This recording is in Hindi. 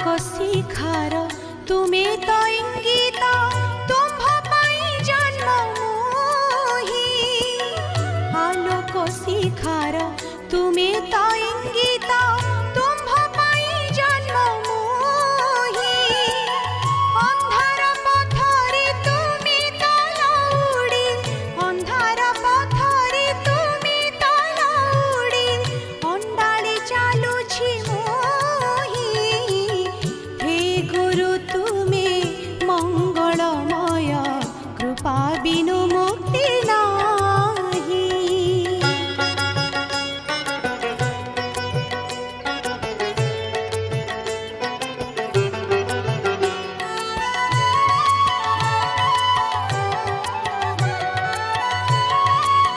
शिखार तुमे तो इंगित तुम्भ पाई जन्म मोही आलोक शिखार तुमे तो इंगित तुम्भ पाई जन्म मोही अंधार पथरे तुमे तो उड़ी अंधार पथरे तुमे तो उड़ी अंडाळी चालुछि मोही हे गुरु तुमे मंगलमय कृपा बिनु